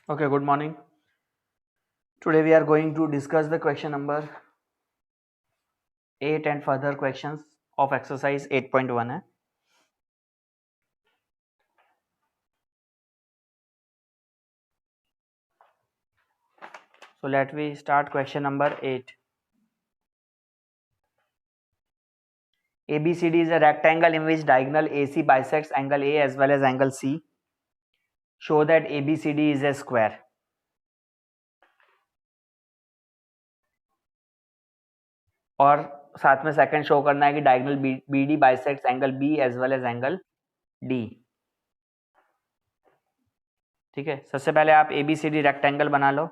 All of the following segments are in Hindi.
Okay, good morning. Today we are going to discuss the question number 8 and further questions of exercise 8.1 है. So let we start question number 8. ABCD is a rectangle in which diagonal AC bisects angle A as well as angle C. Show that ABCD is a square. और साथ में सेकंड शो करना है कि diagonal BD bisects angle B as well as angle D. ठीक है, सबसे पहले आप ABCD रेक्टेंगल बना लो.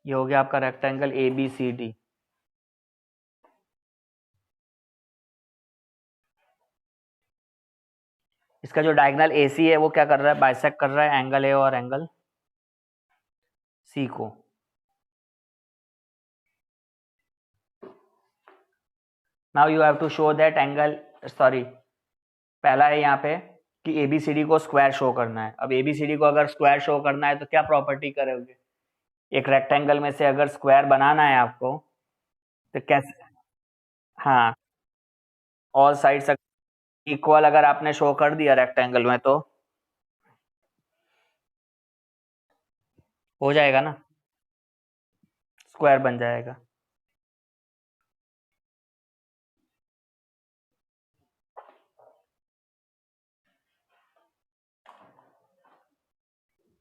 ये हो गया आपका रेक्टेंगल ABCD. इसका जो डायगोनल AC है वो क्या कर रहा है, बाइसेक्ट कर रहा है एंगल A और एंगल C को. Now you have to show that angle, sorry पहला है यहाँ पे कि ABCD को स्क्वायर शो करना है. अब ABCD को अगर स्क्वायर शो करना है तो क्या प्रॉपर्टी करोगे, एक रेक्टेंगल में से अगर स्क्वायर बनाना है आपको तो कैसे, हाँ ऑल साइड्स इक्वल अगर आपने शो कर दिया रेक्टेंगल में तो हो जाएगा ना, स्क्वायर बन जाएगा.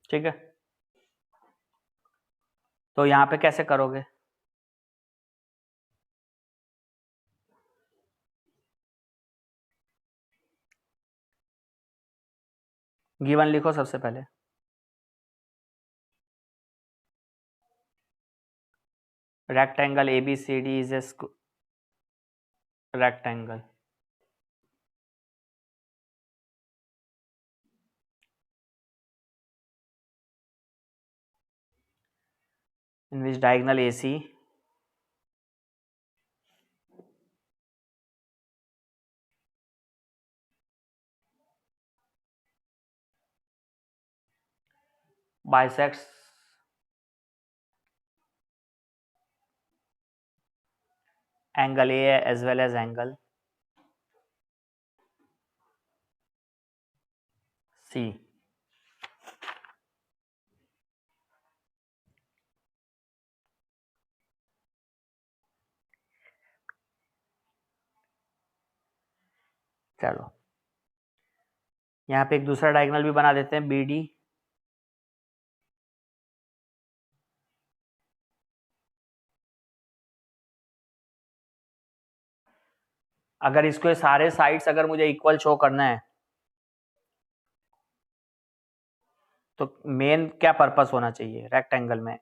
ठीक है, तो यहाँ पे कैसे करोगे, गिवन लिखो सबसे पहले. Rectangle ABCD is a rectangle in which diagonal AC bisects angle A as well as angle C. चलो यहाँ पे एक दूसरा डायगोनल भी बना देते हैं BD. अगर इसको सारे साइड्स अगर मुझे इक्वल शो करना है तो मेन क्या पर्पस होना चाहिए रेक्टेंगल में,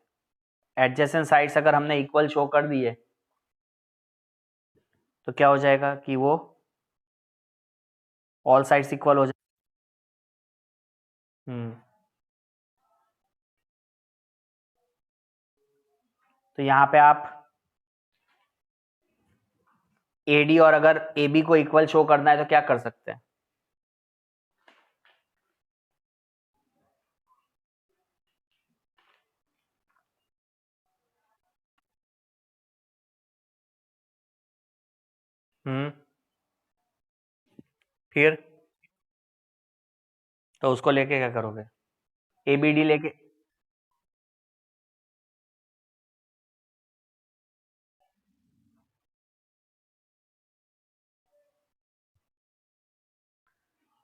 एडजेसेंट साइड्स अगर हमने इक्वल शो कर दिए तो क्या हो जाएगा कि वो ऑल साइड्स इक्वल हो जाए. तो यहाँ पे आप AD और अगर AB को इक्वल शो करना है तो क्या कर सकते हैं, फिर तो उसको लेके क्या करोगे, ABD लेके,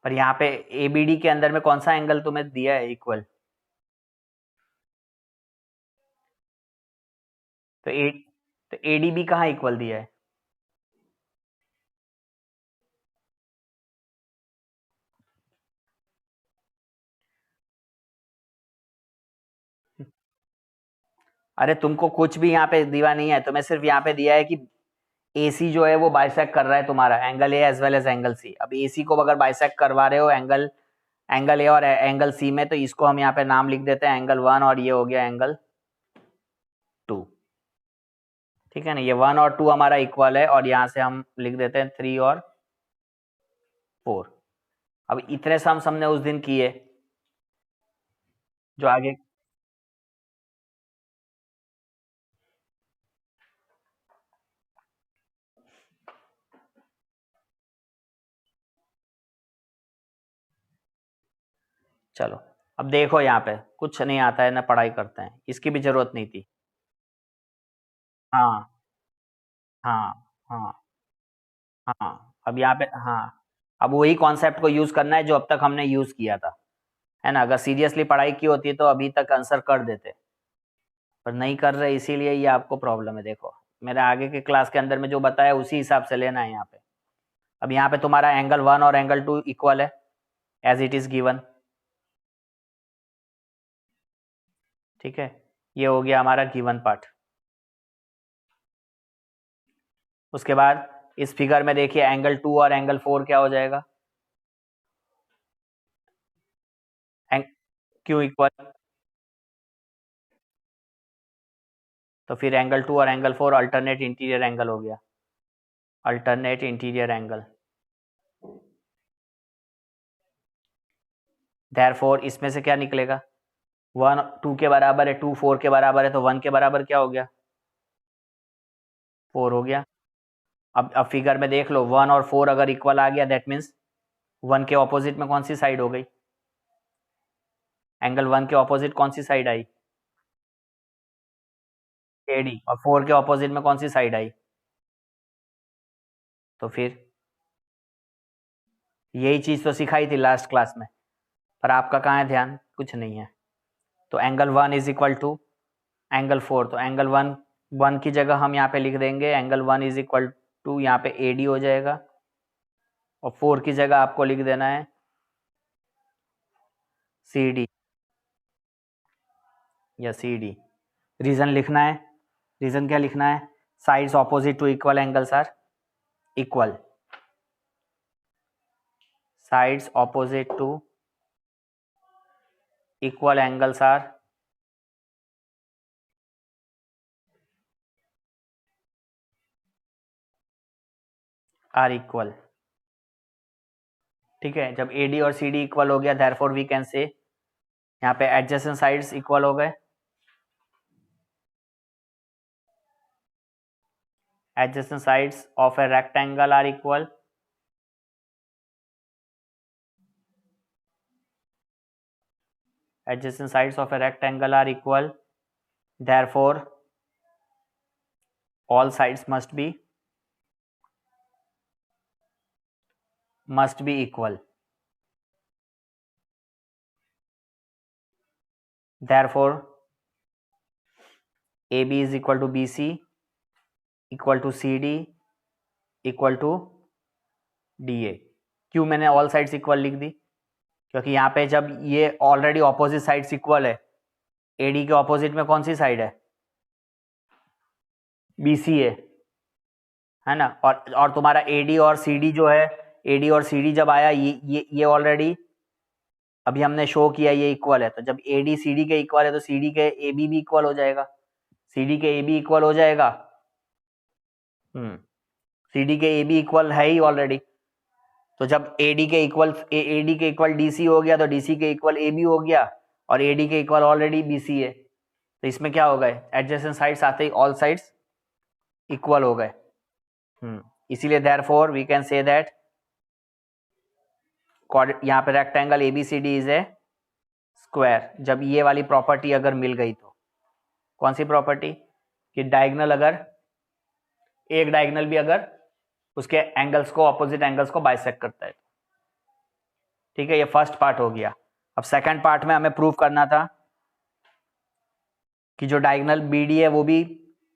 पर यहाँ पे ABD के अंदर में कौन सा एंगल तुम्हें दिया है इक्वल, तो ADB कहाँ इक्वल दिया है, अरे तुमको कुछ भी यहाँ पे दिया नहीं है, तुम्हें सिर्फ यहाँ पे दिया है कि AC जो है वो बाइसेक्ट कर रहा है तुम्हारा angle A as well as angle C. अब AC को अगर बाइसेक्ट करवा रहे हो एंगल A और एंगल C में तो इसको हम यहाँ पे नाम लिख देते हैं एंगल 1 और ये हो गया एंगल ठीक है ना, ये 1 और 2 हमारा इक्वल है और यहाँ से हम लिख देते हैं 3 और 4। अब इतने सम्स हमने उस दिन किए, जो आगे चलो अब देखो, यहाँ पे कुछ नहीं आता है ना, पढ़ाई करते हैं, इसकी भी जरूरत नहीं थी। हाँ हाँ हाँ हाँ, अब यहाँ पे हाँ, अब वही कॉन्सेप्ट को यूज करना है जो अब तक हमने यूज किया था, है ना। अगर सीरियसली पढ़ाई की होती तो अभी तक आंसर कर देते, पर नहीं कर रहे, इसीलिए ये आपको प्रॉब्लम है। देखो मेरे आगे के क्लास के अंदर में जो बताया उसी हिसाब से लेना है यहाँ पे। अब यहाँ पे तुम्हारा एंगल 1 और एंगल 2 इक्वल है, एज इट इज गिवन। ठीक है, ये हो गया हमारा गिवन पार्ट। उसके बाद इस फिगर में देखिए एंगल 2 और एंगल 4 क्या हो जाएगा, क्यों इक्वल, तो फिर एंगल 2 और एंगल 4 अल्टरनेट इंटीरियर एंगल हो गया, अल्टरनेट इंटीरियर एंगल। देयरफॉर इसमें से क्या निकलेगा, 1 2 के बराबर है, 2 4 के बराबर है, तो 1 के बराबर क्या हो गया, 4 हो गया। अब फिगर में देख लो, 1 और 4 अगर इक्वल आ गया, दैट मीन्स 1 के ऑपोजिट में कौन सी साइड हो गई, एंगल 1 के ऑपोजिट कौन सी साइड आई, एडी, और 4 के ऑपोजिट में कौन सी साइड आई, तो फिर यही चीज तो सिखाई थी लास्ट क्लास में, पर आपका कहाँ है ध्यान, कुछ नहीं है। तो angle 1 is equal to angle 4, तो एंगल 1 1 की जगह हम यहाँ पे लिख देंगे एंगल 1 इज इक्वल टू, यहाँ पे एडी हो जाएगा, और 4 की जगह आपको लिख देना है सी डी, या सी डी। रीजन लिखना है, रीजन क्या लिखना है, sides opposite to equal angles are equal, sides opposite to equal angles are equal. ठीक है, जब ए डी और सी डी इक्वल हो गया, देयरफॉर वी कैन से, यहाँ पे एडजेसेंट साइड्स इक्वल हो गए, adjacent sides of a rectangle are equal, adjacent sides of a rectangle are equal, therefore all sides must be equal, therefore AB is equal to BC equal to CD equal to DA। क्यों मैंने ऑल साइड्स इक्वल लिख दी, क्योंकि यहाँ पे जब ये ऑलरेडी ऑपोजिट साइड्स इक्वल है, AD के ऑपोजिट में कौन सी साइड है, BC है ना। और तुम्हारा AD और CD जो है, AD और CD जब आया, ये ऑलरेडी अभी हमने शो किया ये इक्वल है, तो जब AD CD के इक्वल है तो CD के AB भी इक्वल हो जाएगा, CD के AB इक्वल हो जाएगा। CD के AB इक्वल है ही ऑलरेडी, तो जब AD के इक्वल DC हो गया, तो DC के इक्वल AB हो गया, और AD के इक्वल ऑलरेडी BC है, तो इसमें क्या हो गए, एडजेसेंट साइड्स आते ही ऑल साइड्स इक्वल हो गए। इसीलिए therefore we can say that यहाँ पे rectangle ABCD is a square. जब ये वाली प्रॉपर्टी अगर मिल गई, तो कौन सी प्रॉपर्टी, कि डायगोनल, अगर एक डायगोनल भी अगर उसके एंगल्स को, अपोजिट एंगल्स को बाइसेक्ट करता है। ठीक है, ये फर्स्ट पार्ट हो गया। अब सेकंड पार्ट में हमें प्रूव करना था कि जो डायगोनल BD है वो भी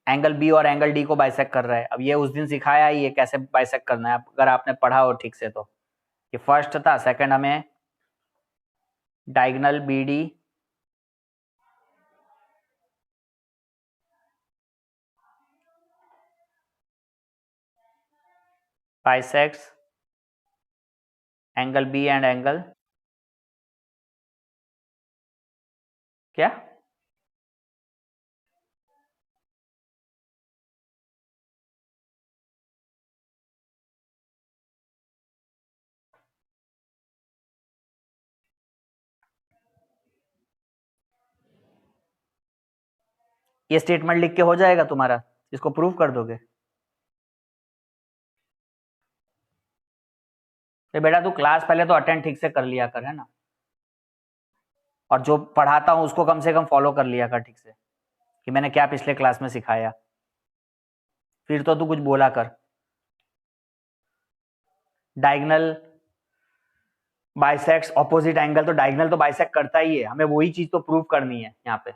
एंगल B और एंगल D को बाइसेक्ट कर रहा है। अब ये उस दिन सिखाया ही, ये कैसे बाइसेक्ट करना है, अगर आपने पढ़ा हो ठीक से तो। ये फर्स्ट था। सेकंड हमें diagonal BD bisects angle B and angle क्या, ये स्टेटमेंट लिख के हो जाएगा तुम्हारा, इसको प्रूव कर दोगे? तो बेटा तू क्लास पहले तो अटेंड ठीक से कर लिया कर, है ना, और जो पढ़ाता हूं उसको कम से कम फॉलो कर लिया कर ठीक से कि मैंने क्या पिछले क्लास में सिखाया, फिर तो तू कुछ बोला कर। डायगोनल बाइसेक्ट्स ऑपोजिट एंगल, तो डायगोनल तो बाइसेक्ट करता ही है, हमें वही चीज तो प्रूव करनी है यहाँ पे।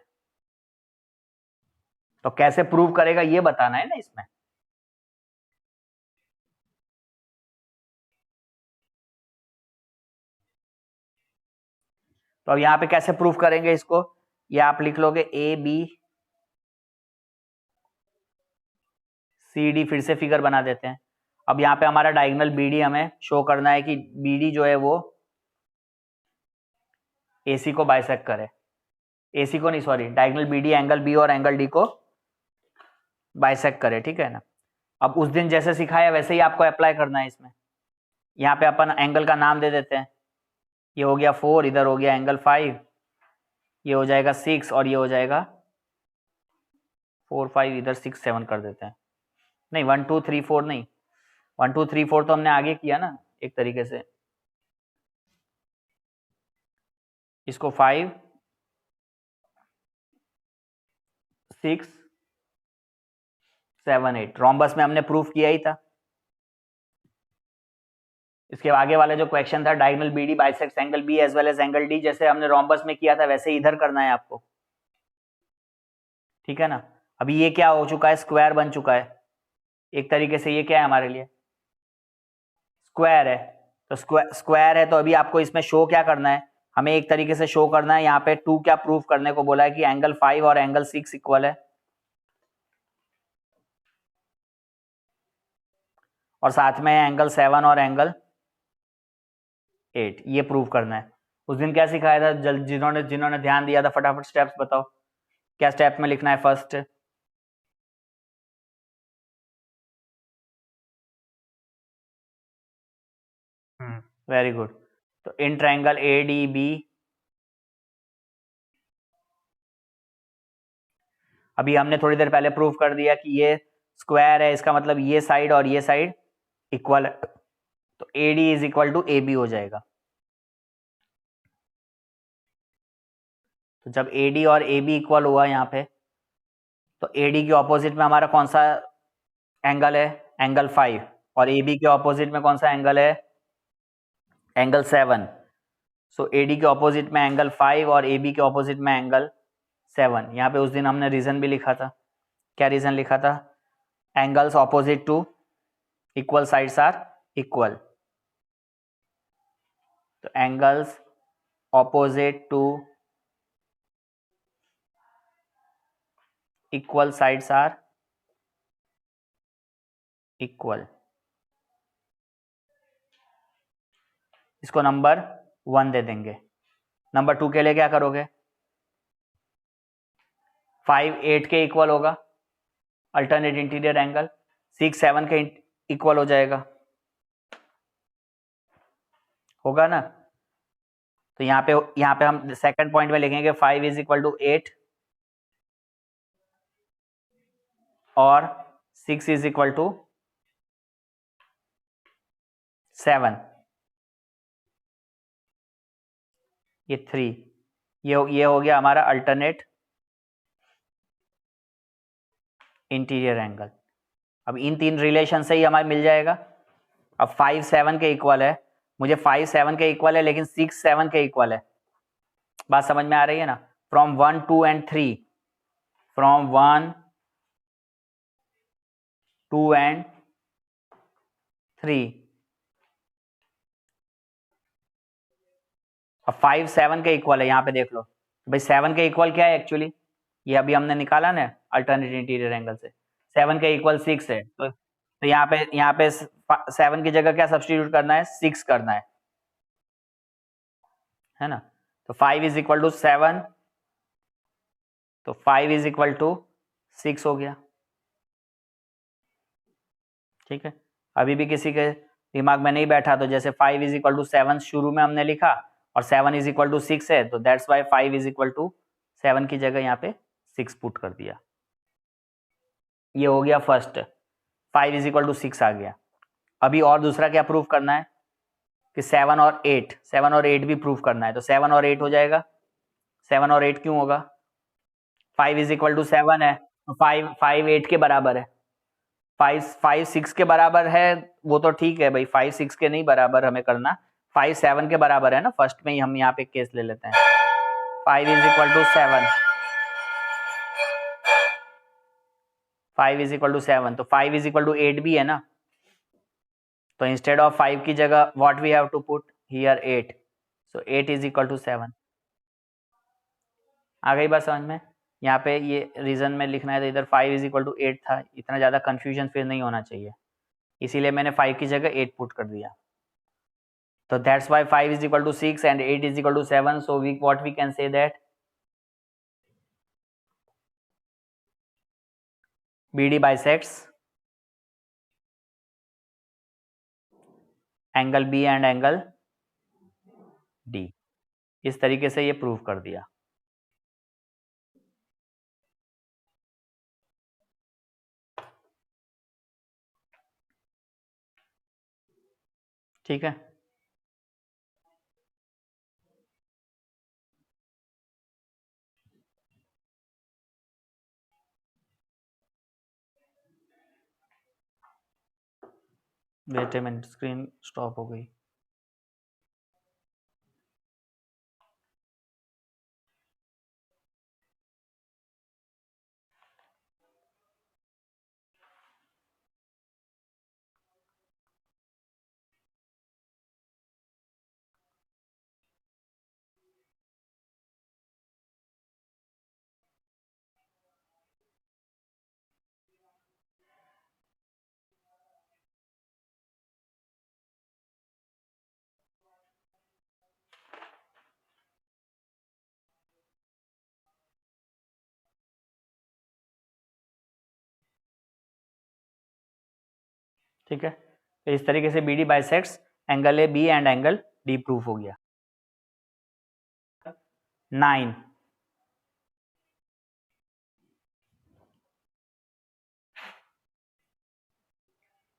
तो कैसे प्रूव करेगा ये बताना है ना इसमें। तो अब यहाँ पे कैसे प्रूव करेंगे इसको, ये आप लिख लोगे ए बी सी डी, फिर से फिगर बना देते हैं। अब यहाँ पे हमारा डायगोनल बीडी हमें शो करना है कि बीडी जो है वो एसी को बाइसेक्ट करे, एसी को नहीं sorry, diagonal BD angle B और एंगल डी को बाइसेक्ट करे, ठीक है ना। अब उस दिन जैसे सिखाया वैसे ही आपको अप्लाई करना है इसमें। यहाँ पे अपन एंगल का नाम दे देते हैं, ये हो गया 4, इधर हो गया एंगल 5, ये हो जाएगा 6 और ये हो जाएगा 4 5, इधर 6 7 कर देते हैं। नहीं 1 2 3 4 नहीं, 1 2 3 4 तो हमने आगे किया ना एक तरीके से। इसको 5 6 7 8 रोम्बस में हमने प्रूफ किया ही था। इसके आगे वाले जो क्वेश्चन था diagonal BD bisects angle B as well as angle D, जैसे हमने रोम्बस में किया था वैसे इधर करना है आपको, ठीक है ना। अभी ये क्या हो चुका है, स्क्वायर बन चुका है एक तरीके से। ये क्या है हमारे लिए, स्क्वायर है। तो स्क्वायर है तो अभी आपको इसमें शो क्या करना है, हमें एक तरीके से शो करना है यहाँ पे 2 क्या प्रूफ करने को बोला है कि एंगल 5 और एंगल 6 इक्वल है, और साथ में एंगल 7 और एंगल 8, ये प्रूव करना है। उस दिन क्या सिखाया था, जिन्होंने ध्यान दिया था फटाफट स्टेप्स बताओ, क्या स्टेप में लिखना है फर्स्ट? Very good. तो in triangle A D B, अभी हमने थोड़ी देर पहले प्रूव कर दिया कि ये स्क्वायर है, इसका मतलब ये साइड और ये साइड इक्वल है, तो A D is equal to A B हो जाएगा। तो जब ए डी और ए बी इक्वल हुआ यहाँ पे, तो ए डी के ऑपोजिट में हमारा कौन सा एंगल है, एंगल 5, और ए बी के ऑपोजिट में कौन सा एंगल है, एंगल 7। सो ए डी के ऑपोजिट में एंगल 5 और ए बी के ऑपोजिट में एंगल 7। यहाँ पे उस दिन हमने रीजन भी लिखा था, क्या रीजन लिखा था, angles opposite to equal sides are equal. तो angles opposite to equal sides are equal. इसको नंबर 1 दे देंगे। नंबर 2 के लिए क्या करोगे, 5 8 के इक्वल होगा अल्टरनेट इंटीरियर एंगल, 6 7 के इक्वल हो जाएगा, होगा ना। तो यहाँ पे हम सेकंड पॉइंट में लिखेंगे 5 इज इक्वल टू 8 और 6 इज इक्वल टू 7, ये 3, ये हो गया हमारा अल्टरनेट इंटीरियर एंगल। अब इन 3 रिलेशन से ही हमारे मिल जाएगा। अब 5 7 के इक्वल है, मुझे 5 7 के इक्वल है लेकिन 6 7 के इक्वल है, बात समझ में आ रही है ना। From 1 2 and 3, from 1 2 and 3। अब 5 7 के इक्वल है, यहाँ पे देख लो भाई 7 के इक्वल क्या है एक्चुअली, ये अभी हमने निकाला ना अल्टरनेट इंटीरियर एंगल से, 7 के इक्वल 6 है। तो यहाँ पे 7 की जगह क्या सब्स्टिट्यूट करना है, 6 करना है ना। तो 5 इज इक्वल टू 7, तो 5 इज इक्वल टू 6 हो गया, ठीक है। अभी भी किसी के दिमाग में नहीं बैठा तो जैसे 5 इज इक्वल टू 7 शुरू में हमने लिखा और 7 इज इक्वल टू 6 है, तो that's why 5 is equal to 7 की जगह यहाँ पे 6 पुट कर दिया। ये हो गया फर्स्ट, 5 इज इक्वल टू 6 आ गया। अभी और दूसरा क्या प्रूव करना है कि 7 और 8 भी प्रूव करना है। तो 7 और 8 हो जाएगा। 7 और 8 क्यों होगा? 5 इज इक्वल टू 7 है, तो 5 8 के बराबर है। 5 6 के बराबर है, वो तो ठीक है भाई, 5 6 के नहीं बराबर हमें करना, 5 7 के बराबर है ना। फर्स्ट में ही हम यहाँ पे केस ले लेते हैं। 5 is equal to 7, 5 is equal to 7, तो 5 इज इक्वल टू 8 भी है ना। तो इंस्टेड ऑफ 5 की जगह what we have to put here 8, so 8 is equal to 7। आ गई बात समझ में? यहाँ पे ये रीजन में लिखना है तो इधर 5 इज इक्वल टू 8 था, इतना ज़्यादा कन्फ्यूजन फिर नहीं होना चाहिए, इसीलिए मैंने 5 की जगह 8 पुट कर दिया। तो that's why 5 is equal to 6 and 8 is equal to 7, so we what we can say that BD bisects angle B and angle D। इस तरीके से ये प्रूव कर दिया। ठीक है, wait a minute, screen stop हो गई। ठीक है, तो इस तरीके से BD bisects angle A B and angle D proof हो गया। 9,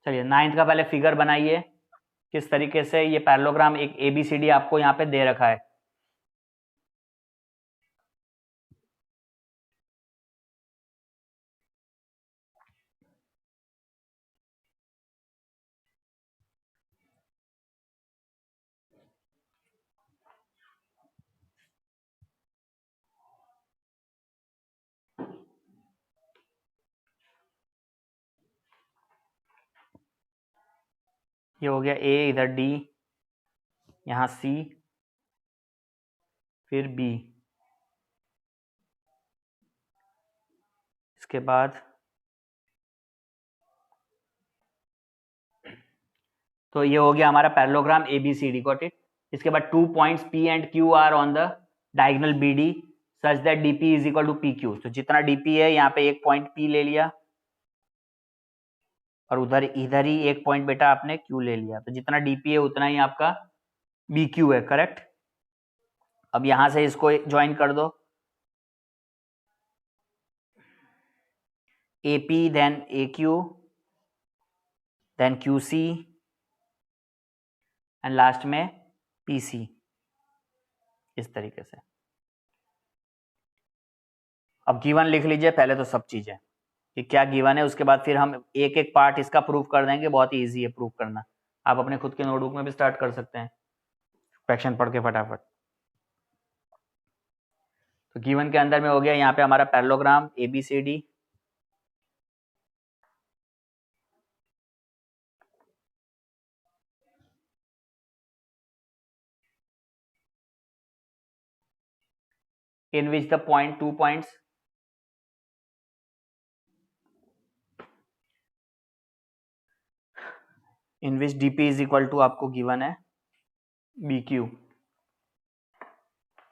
चलिए 9th का पहले फिगर बनाइए। किस तरीके से ये पैरेललोग्राम एक ABCD आपको यहाँ पे दे रखा है। ये हो गया A, इधर D, यहाँ C, फिर B, इसके बाद तो ये हो गया हमारा पैरेललोग्राम ABCD, गॉट इट। इसके बाद 2 points P and Q are on the diagonal BD such that DP is equal to PQ। तो जितना DP है यहाँ पे एक पॉइंट P ले लिया और उधर इधर ही एक पॉइंट बेटा आपने Q ले लिया, तो जितना DP है उतना ही आपका BQ है, करेक्ट। अब यहां से इसको ज्वाइन कर दो, AP then AQ then QC and last में PC, इस तरीके से। अब गिवन लिख लीजिए पहले तो सब चीजें कि क्या गिवन है, उसके बाद फिर हम एक एक पार्ट इसका प्रूफ कर देंगे। बहुत ही ईजी है प्रूफ करना, आप अपने खुद के नोटबुक में भी स्टार्ट कर सकते हैं क्वेश्चन पढ़ के फटाफट। तो गिवन के अंदर में हो गया यहाँ पे हमारा parallelogram ABCD, in which the point 2 points in which DP is equal to आपको गिवन है BQ,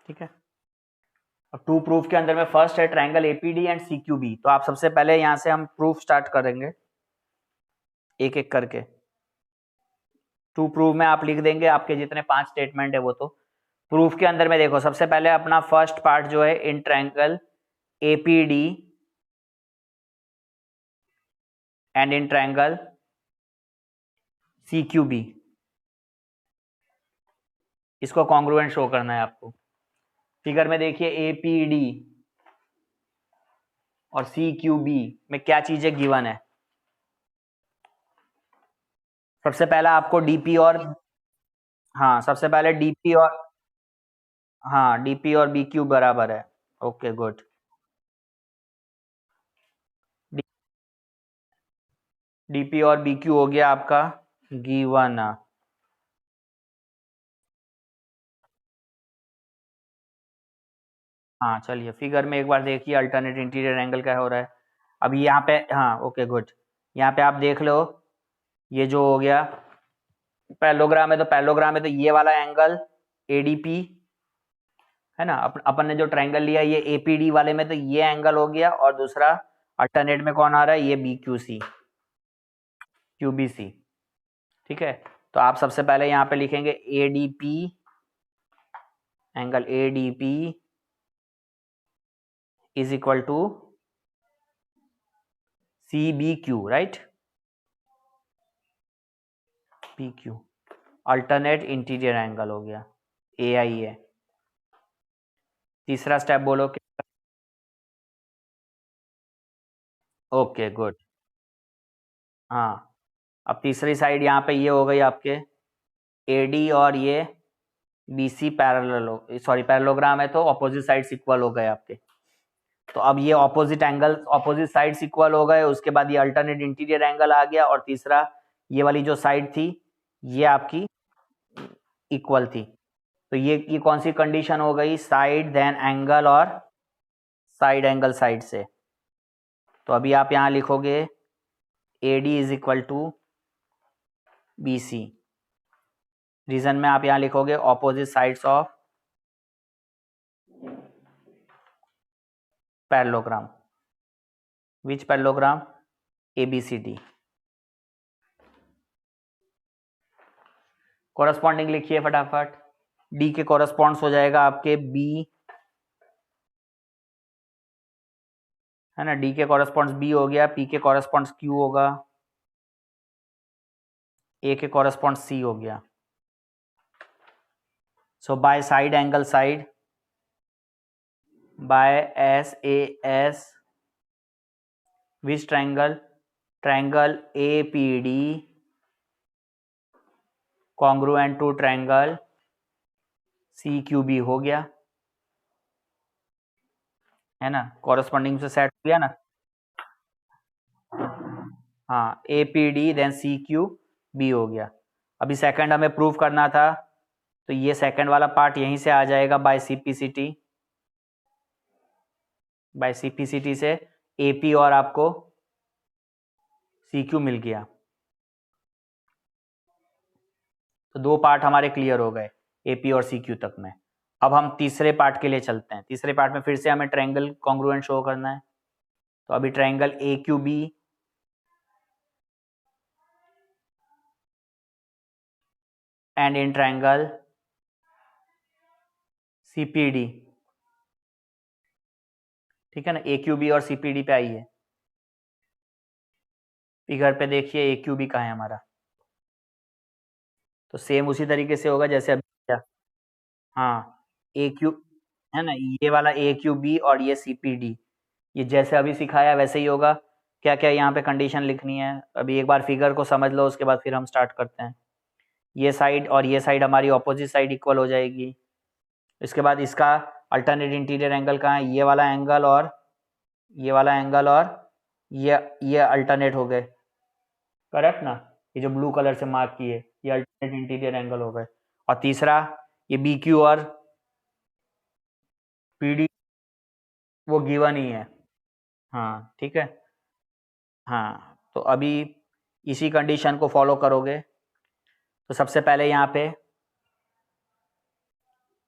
ठीक है। अब 2 प्रूफ के अंदर में फर्स्ट है ट्रायंगल APD एंड CQB। तो आप सबसे पहले यहाँ से हम प्रूफ स्टार्ट करेंगे एक एक करके। 2 प्रूफ में आप लिख देंगे आपके जितने 5 स्टेटमेंट है वो। तो प्रूफ के अंदर में देखो, सबसे पहले अपना फर्स्ट पार्ट जो है in triangle APD and in triangle CQB, इसको कॉन्ग्रुएंट शो करना है आपको। फिगर में देखिए APD और CQB में क्या चीजें गिवन है। सबसे पहला आपको DP और हाँ सबसे पहले DP और हाँ DP और BQ बराबर है। Okay good. DP और BQ हो गया आपका गिवन। हाँ चलिए फिगर में एक बार देखिए अल्टरनेट इंटीरियर एंगल क्या हो रहा है। अभी यहाँ पे हाँ ओके गुड, यहाँ पे आप देख लो ये जो हो गया पैरेललोग्राम है, तो पैरेललोग्राम है तो ये वाला एंगल ADP है ना, अपन ने जो ट्रायंगल लिया ये APD वाले में तो ये एंगल हो गया, और दूसरा अल्टरनेट में कौन आ रहा है ये BQC QBC। ठीक है, तो आप सबसे पहले यहाँ पे लिखेंगे ADP, angle ADP is equal to CBQ, right, PQ alternate interior angle हो गया AI है। तीसरा स्टेप बोलो कि ओके गुड। हाँ अब तीसरी साइड यहाँ पे ये हो गई आपके AD और ये BC पैरेलल हो, सॉरी पैरेललोग्राम है तो ऑपोजिट साइड्स इक्वल हो गए आपके। तो अब ये opposite angle opposite sides equal हो गए, उसके बाद ये अल्टरनेट इंटीरियर एंगल आ गया, और तीसरा ये वाली जो साइड थी ये आपकी इक्वल थी। तो ये कौन सी कंडीशन हो गई, साइड देन एंगल और साइड एंगल साइड से। तो अभी आप यहां लिखोगे AD is equal to BC, reason में आप यहां लिखोगे opposite sides of parallelogram, which parallelogram ABCD। Corresponding लिखिए फटाफट। D के कोरस्पॉन्ड्स हो जाएगा आपके B है ना, D के कोरस्पॉन्ड्स B हो गया, P के कोरस्पॉन्ड्स Q होगा, A के कोरस्पॉन्ड्स C हो गया। So by side angle side by SAS which triangle, triangle APD congruent to triangle CQB हो गया है ना, कॉरस्पॉन्डिंग से सेट हो गया ना। हाँ APD देन CQB हो गया। अभी सेकंड हमें प्रूव करना था, तो ये सेकंड वाला पार्ट यहीं से आ जाएगा बाय CPCT, बाय CPCT से AP और आपको CQ मिल गया। तो दो पार्ट हमारे क्लियर हो गए AP और CQ तक में। अब हम तीसरे पार्ट के लिए चलते हैं। तीसरे पार्ट में फिर से हमें ट्रायंगल कॉन्ग्रुएंट शो करना है। तो अभी triangle AQB and in triangle CPD, ठीक है ना, AQB और CPD पे आई है। फिगर पे देखिए AQB कहाँ है हमारा, तो सेम उसी तरीके से होगा जैसे अभी किया। हाँ AQ है ना, ये वाला AQB और ये CPD, ये जैसे अभी सिखाया वैसे ही होगा। क्या क्या यहाँ पे कंडीशन लिखनी है, अभी एक बार फिगर को समझ लो, उसके बाद फिर हम स्टार्ट करते हैं। ये साइड और ये साइड हमारी ऑपोजिट साइड इक्वल हो जाएगी। इसके बाद इसका अल्टरनेट इंटीरियर एंगल कहाँ है, ये वाला एंगल और ये वाला एंगल और ये अल्टरनेट हो गए, करेक्ट ना। ये जो ब्लू कलर से मार्क किए ये अल्टरनेट इंटीरियर एंगल हो गए। और तीसरा ये BQ और PD वो गिवन ही है। हाँ ठीक है। हाँ तो अभी इसी कंडीशन को फॉलो करोगे। तो सबसे पहले यहाँ पे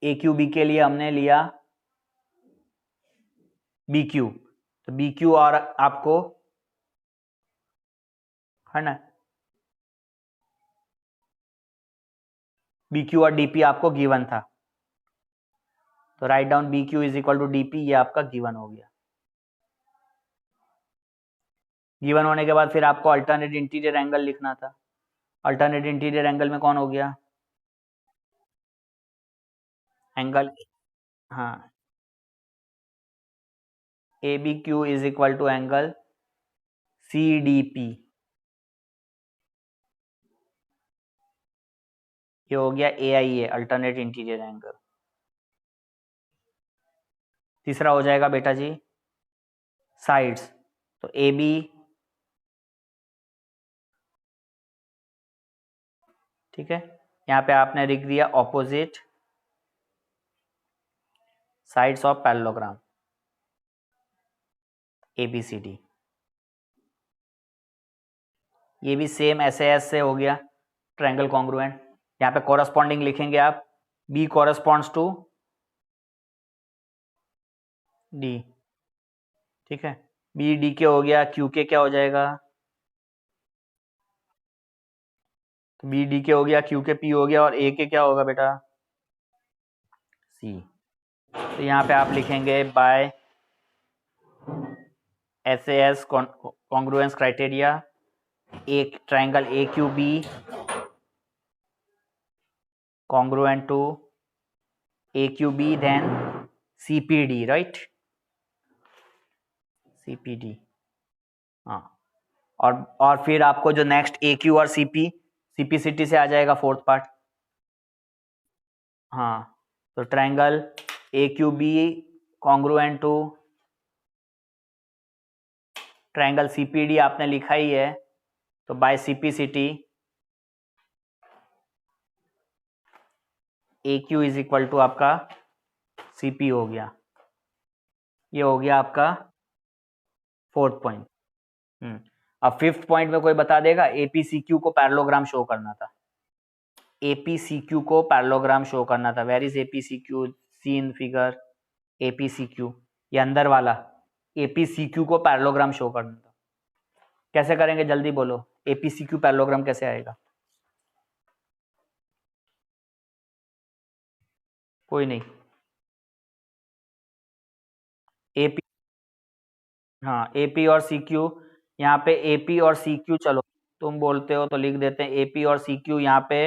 AQB के लिए हमने लिया BQ, तो BQ और आपको है ना BQ और DP आपको गिवन था, तो write down BQ is equal to DP, ये आपका गिवन हो गया। गिवन होने के बाद फिर आपको अल्टरनेट इंटीरियर एंगल लिखना था। अल्टरनेट इंटीरियर एंगल में कौन हो गया? एंगल, हाँ, A B Q is equal to angle C D P. ये हो गया A I A, alternate interior angle. तीसरा हो जाएगा बेटा जी साइड्स। तो ए बी, ठीक है, यहाँ पे आपने लिख दिया opposite sides of parallelogram A B C D. ये भी सेम ऐसे ऐसे हो गया ट्रायंगल कॉन्ग्रुएंट। यहाँ पे कॉरस्पॉन्डिंग लिखेंगे आप, बी कॉरस्पॉन्ड्स टू डी, ठीक है, बी डी के हो गया, क्यू के क्या हो जाएगा? तो बी डी के हो गया, क्यू के पी हो गया, और ए के क्या होगा बेटा? सी। तो यहाँ पे आप लिखेंगे बाय SAS कॉन्ग्रुएंस क्राइटेरिया एक triangle A Q B congruent to AQB then CPD, right? CPD, हाँ। और फिर आपको जो नेक्स्ट AQ और CP, CPCT से आ जाएगा फोर्थ पार्ट। हाँ, तो triangle AQB congruent to triangle CPD आपने लिखा ही है, तो by CPCT AQ is equal to आपका CP हो गया। ये हो गया आपका फोर्थ पॉइंट। अब फिफ्थ पॉइंट में कोई बता देगा APCQ को पैरेललोग्राम शो करना था। APCQ को पैरेललोग्राम शो करना था। Where is APCQ? See in figure APCQ, ये अंदर वाला APCQ को पैरेललोग्राम शो करना था। कैसे करेंगे जल्दी बोलो, APCQ पैरेललोग्राम कैसे आएगा? कोई नहीं, AP, हाँ, AP और CQ, यहाँ पे AP और CQ, चलो तुम बोलते हो तो लिख देते हैं AP और CQ यहाँ पे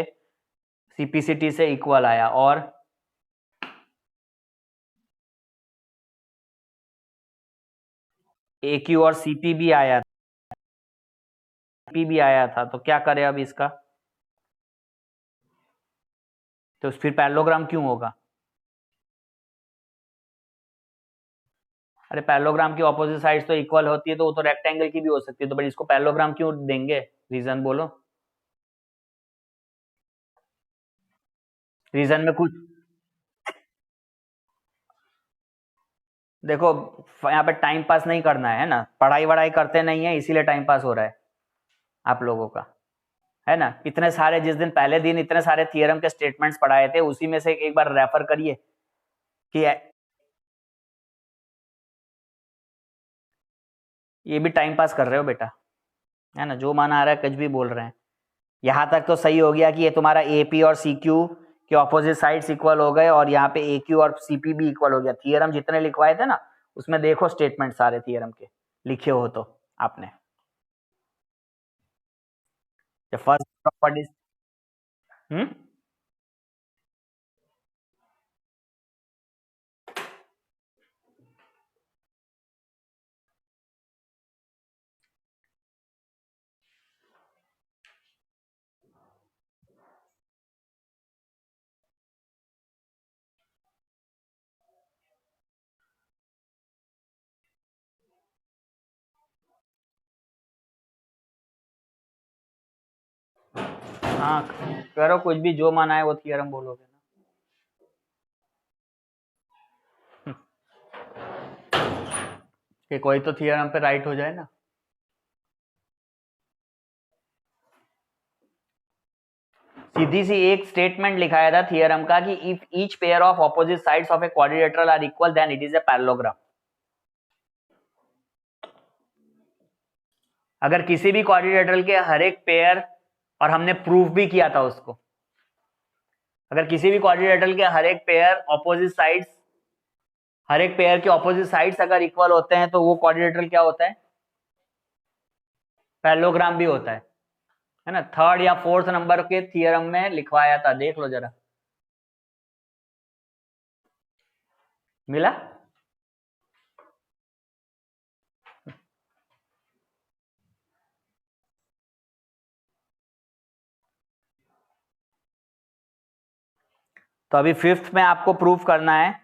CPCT से इक्वल आया, और AQ और CP भी आया था, CP भी आया था। तो क्या करें अब इसका? तो फिर पैरेललोग्राम क्यों होगा? अरे पैरेललोग्राम की ऑपोजिट साइड्स तो इक्वल होती है, तो वो तो रेक्टेंगल की भी हो सकती है, तो बट इसको पैरेललोग्राम क्यों देंगे? रीजन बोलो, रीजन में कुछ देखो, यहाँ पे टाइम पास नहीं करना है ना, पढ़ाई वढ़ाई करते नहीं है इसीलिए टाइम पास हो रहा है आप लोगों का, है ना। इतने सारे जिस दिन पहले दिन इतने सारे थियरम के स्टेटमेंट्स पढ़ाए थे, उसी में से एक बार रेफर करिए कि ये भी टाइम पास कर रहे हो बेटा, है ना, जो मन आ रहा है कुछ भी बोल रहे हैं। यहाँ तक तो सही हो गया कि ये तुम्हारा AP और CQ के ऑपोजिट साइड्स इक्वल हो गए, और यहाँ पे AQ और CP भी इक्वल हो गया। थियरम जितने लिखवाए थे ना, उसमें देखो स्टेटमेंट सारे थियरम के लिखे हो तो आपने। फर्स्ट प्रॉपर्टीज, हाँ करो कुछ भी, जो मन आए वो थियरम बोलोगे ना। कि कोई तो थियरम पे राइट हो जाए ना। सीधी सी एक स्टेटमेंट लिखाया था थियरम का कि if each pair of opposite sides of a quadrilateral are equal then it is a parallelogram. अगर किसी भी क्वाड्रिलेटरल के हर एक पेयर, और हमने प्रूफ भी किया था उसको, अगर किसी भी क्वाड्रिलेटरल के हर एक पेयर ऑपोजिट साइड्स, हर एक पेयर के ऑपोजिट साइड्स अगर इक्वल होते हैं तो वो क्वाड्रिलेटरल क्या होता है? पैरेललोग्राम भी होता है ना, थर्ड या फोर्थ नंबर के थियरम में लिखवाया था, देख लो जरा, मिला? तो अभी फिफ्थ में आपको प्रूफ करना है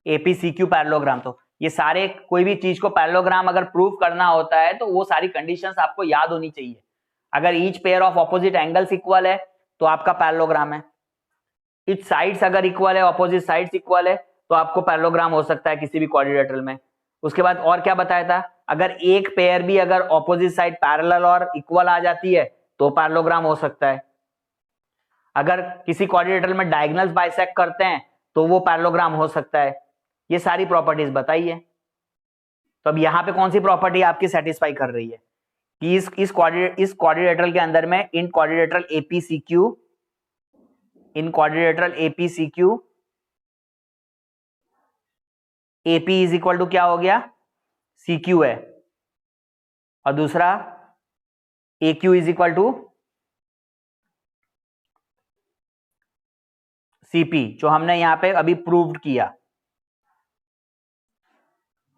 एपीसीक्यू पैरेललोग्राम। तो ये सारे, कोई भी चीज को पैरेललोग्राम अगर प्रूफ करना होता है तो वो सारी कंडीशंस आपको याद होनी चाहिए। अगर each pair of opposite angles equal है तो आपका पैरेललोग्राम है, ईच साइड्स अगर इक्वल है, ऑपोजिट साइड्स इक्वल है, तो आपको पैरेललोग्राम हो सकता है किसी भी क्वाड्रिलेटरल में। उसके बाद और क्या बताया था, अगर एक पेयर भी अगर ऑपोजिट साइड पैरेलल और इक्वल आ जाती है तो पैरेललोग्राम हो सकता है। अगर किसी क्वाड्रिलेटरल में डायगोनल्स बाइसेक्ट करते हैं तो वो पैरेललोग्राम हो सकता है। ये सारी प्रॉपर्टीज बताइए। तो अब यहाँ पे कौन सी प्रॉपर्टी आपकी सेटिस्फाई कर रही है कि इस क्वाड्रिलेटरल के अंदर में, in quadrilateral APCQ, in quadrilateral APCQ, AP is equal to क्या हो गया, सीक्यू है, और दूसरा AQ is equal to CP, जो हमने यहां पे अभी प्रूव्ड किया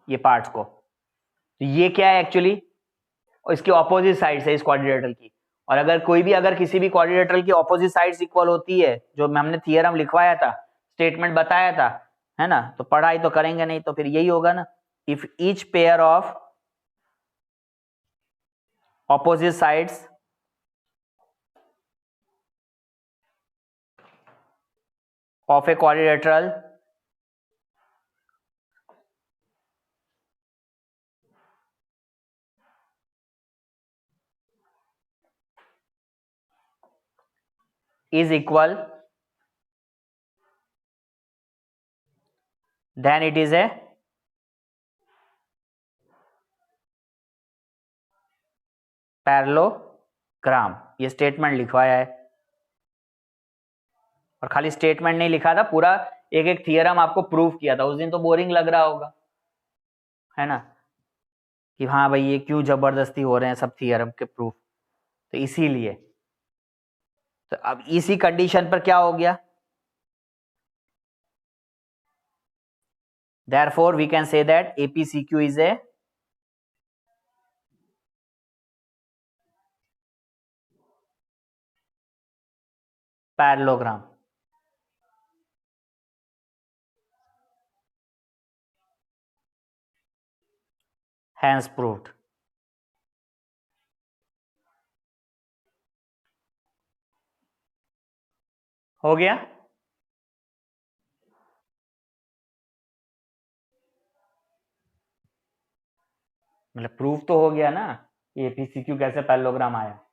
ये पार्ट्स को। तो ये क्या है एक्चुअली, और इसकी ऑपोजिट साइड्स है इस क्वाड्रिलेटरल की। और अगर कोई भी, अगर किसी भी क्वाड्रिलेटरल की ऑपोजिट साइड्स इक्वल होती है, जो हमने थियरम लिखवाया था, स्टेटमेंट बताया था, है ना, तो पढ़ाई तो करेंगे नहीं, तो फिर यही होगा ना, if each pair of opposite sides of a quadrilateral is equal, then it is a parallelogram. ये स्टेटमेंट लिखवाया है, और खाली स्टेटमेंट नहीं लिखा था, पूरा एक एक थियरम आपको प्रूफ किया था। उस दिन तो बोरिंग लग रहा होगा, है ना, कि हाँ भाई ये क्यों जबरदस्ती हो रहे हैं सब थियरम के प्रूफ। तो इसीलिए, तो अब इसी कंडीशन पर क्या हो गया, therefore we can say that APCQ is a parallelogram। Hence proved। हो गया? मतलब प्रूफ तो हो गया ना, एपीसीक्यू कैसे पैरेललोग्राम आया।